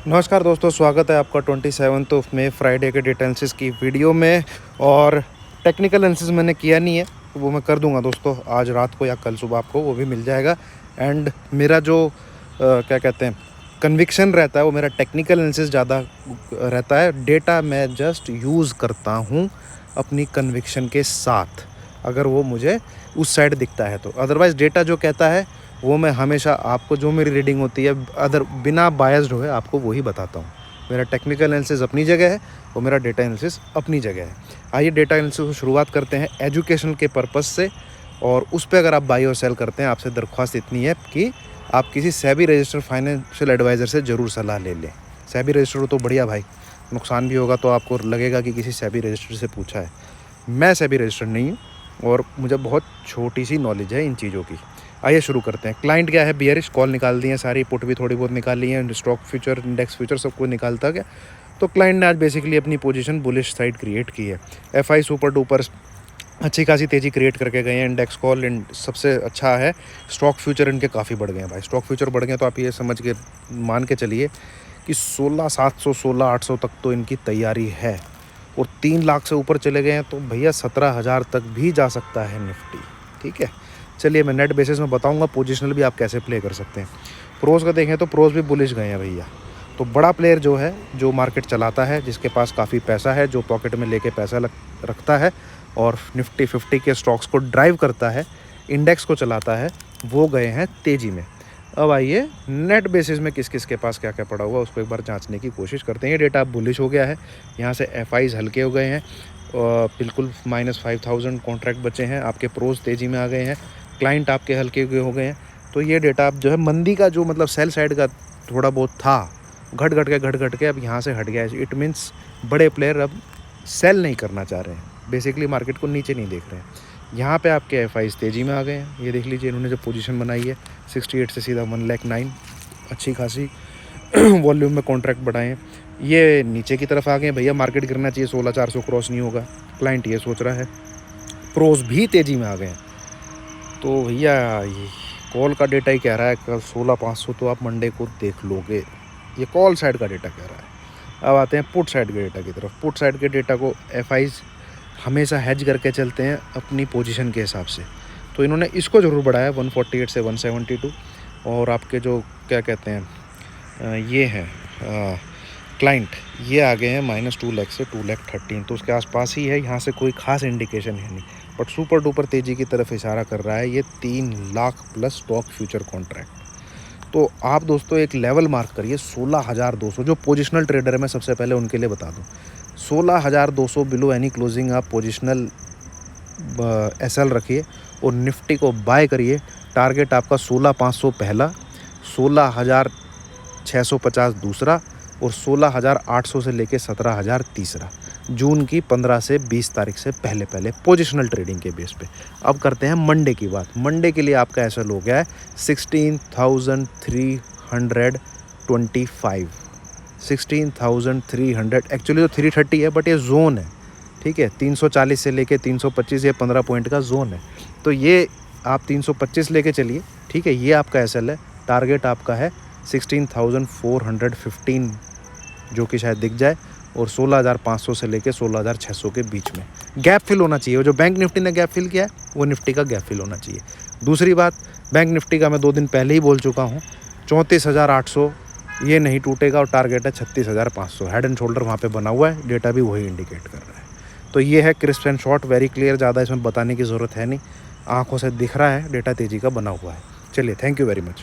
नमस्कार दोस्तों, स्वागत है आपका 27 मई फ्राइडे के डेटा एनालिसिस की वीडियो में। और टेक्निकल एनालिसिस मैंने किया नहीं है, तो वो मैं कर दूंगा दोस्तों आज रात को या कल सुबह, आपको वो भी मिल जाएगा। एंड मेरा जो क्या कहते हैं कन्विक्शन रहता है, वो मेरा टेक्निकल एनालिसिस ज़्यादा रहता है। डेटा मैं जस्ट यूज़ करता हूँ अपनी कन्विक्शन के साथ, अगर वो मुझे उस साइड दिखता है तो। अदरवाइज़ डेटा जो कहता है वो मैं हमेशा आपको, जो मेरी रीडिंग होती है बिना बायस्ड हुए आपको वही बताता हूँ। मेरा टेक्निकल एनालिसिस अपनी जगह है और मेरा डेटा एनालिसिस अपनी जगह है। आइए डेटा एनालिसिस को शुरुआत करते हैं एजुकेशन के पर्पस से, और उस पर अगर आप बाई और सेल करते हैं, आपसे दरख्वास्त इतनी है कि आप किसी सेबी रजिस्टर्ड फाइनेंशियल एडवाइज़र से ज़रूर सलाह ले लें। सेबी रजिस्टर्ड हो तो बढ़िया भाई, नुकसान भी होगा तो आपको लगेगा कि किसी सेबी रजिस्टर्ड से पूछा है। मैं सेबी रजिस्टर्ड नहीं हूँ और मुझे बहुत छोटी सी नॉलेज है इन चीज़ों की। आइए शुरू करते हैं। क्लाइंट क्या है, बियरिश कॉल निकाल दी है सारी, पुट भी थोड़ी बहुत निकाल ली है, स्टॉक फ्यूचर, इंडेक्स फ्यूचर सब कुछ निकालता गया। तो क्लाइंट ने आज बेसिकली अपनी पोजीशन बुलिश साइड क्रिएट की है। एफआई सुपर डुपर अच्छी खासी तेज़ी क्रिएट करके गए हैं। इंडेक्स कॉल सबसे अच्छा है। स्टॉक फ्यूचर इनके काफ़ी बढ़ गए हैं भाई। स्टॉक फ्यूचर बढ़ गए तो आप ये समझ के मान के चलिए कि 16,700 16,800 तक तो इनकी तैयारी है। और 3 लाख से ऊपर चले गए हैं तो भैया 17,000 तक भी जा सकता है निफ्टी। ठीक है, चलिए मैं नेट बेसिस में बताऊंगा पोजिशनल भी आप कैसे प्ले कर सकते हैं। प्रोज का देखें तो प्रोज भी बुलिश गए हैं भैया। तो बड़ा प्लेयर जो है, जो मार्केट चलाता है, जिसके पास काफ़ी पैसा है, जो पॉकेट में लेके पैसा रखता है और निफ्टी 50 के स्टॉक्स को ड्राइव करता है, इंडेक्स को चलाता है, वो गए हैं तेज़ी में। अब आइए नेट बेसिस में किस किस के पास क्या क्या पड़ा हुआ उसको एक बार जांचने की कोशिश करते हैं। ये डेटा बुलिश हो गया है, यहाँ से एफआईज हल्के हो गए हैं, बिल्कुल -5,000 कॉन्ट्रैक्ट बचे हैं। आपके प्रोज तेज़ी में आ गए हैं, क्लाइंट आपके हल्के हो गए हैं। तो ये डेटा अब जो है मंदी का जो मतलब सेल साइड का थोड़ा बहुत था, घट घट के अब यहाँ से हट गया है। इट मीन्स बड़े प्लेयर अब सेल नहीं करना चाह रहे हैं, बेसिकली मार्केट को नीचे नहीं देख रहे हैं। यहाँ पे आपके एफआईज तेज़ी में आ गए हैं। ये देख लीजिए, इन्होंने जो पोजीशन बनाई है 68 से सीधा 1,09,000, अच्छी खासी वॉल्यूम में कॉन्ट्रैक्ट बढ़ाए हैं। ये नीचे की तरफ आ गए भैया, मार्केट गिरना चाहिए, 16,400 क्रॉस नहीं होगा, क्लाइंट ये सोच रहा है। प्रोज भी तेज़ी में आ गए हैं। तो भैया ये कॉल का डेटा ही कह रहा है कल 16,500 तो आप मंडे को देख लोगे। ये कॉल साइड का डेटा कह रहा है। अब आते हैं पुट साइड के डेटा की तरफ। पुट साइड के डेटा को एफआईज हमेशा हेज करके चलते हैं अपनी पोजीशन के हिसाब से। तो इन्होंने इसको ज़रूर बढ़ाया 148 से 172। और आपके जो क्या कहते हैं ये है क्लाइंट, ये आ गए हैं -2 लाख से 2,13,000, तो उसके आसपास ही है। यहाँ से कोई खास इंडिकेशन है नहीं, बट सुपर डुपर तेज़ी की तरफ इशारा कर रहा है ये 3 lakh plus stock future contract. तो आप दोस्तों एक लेवल मार्क करिए 16,200। जो पोजिशनल ट्रेडर है, मैं सबसे पहले उनके लिए बता दूं, 16,200 बिलो एनी क्लोजिंग आप पोजिशनल एसएल रखिए और निफ्टी को बाय करिए। टारगेट आपका 16,500 पहला, 16,650 दूसरा और 16,800 से लेके 17,000 तीसरा। जून की 15 से 20 तारीख से पहले पोजिशनल ट्रेडिंग के बेस पे। अब करते हैं मंडे की बात। मंडे के लिए आपका ऐसा हो गया है 16,325, 16,300। एक्चुअली तो 330 है, बट ये जोन है। ठीक है, 340 से लेके 325, ये 15 पॉइंट का जोन है। तो ये आप 325 लेके चलिए। ठीक है, ये आपका एसएल है। टारगेट आपका है 16,415, जो कि शायद दिख जाए, और 16,500 से लेके 16,600 के बीच में गैप फिल होना चाहिए। जो बैंक निफ्टी ने गैप फिल किया है वो निफ्टी का गैप फिल होना चाहिए। दूसरी बात, बैंक निफ्टी का मैं 2 दिन पहले ही बोल चुका हूँ, 34,800 ये नहीं टूटेगा और टारगेट है 36,500। हेड एंड शोल्डर वहाँ पे बना हुआ है, डेटा भी वही इंडिकेट कर रहा है। तो ये है crisp and short, very clear, ज़्यादा इसमें बताने की ज़रूरत है नहीं, आँखों से दिख रहा है डेटा तेज़ी का बना हुआ है। चलिए, थैंक यू वेरी मच।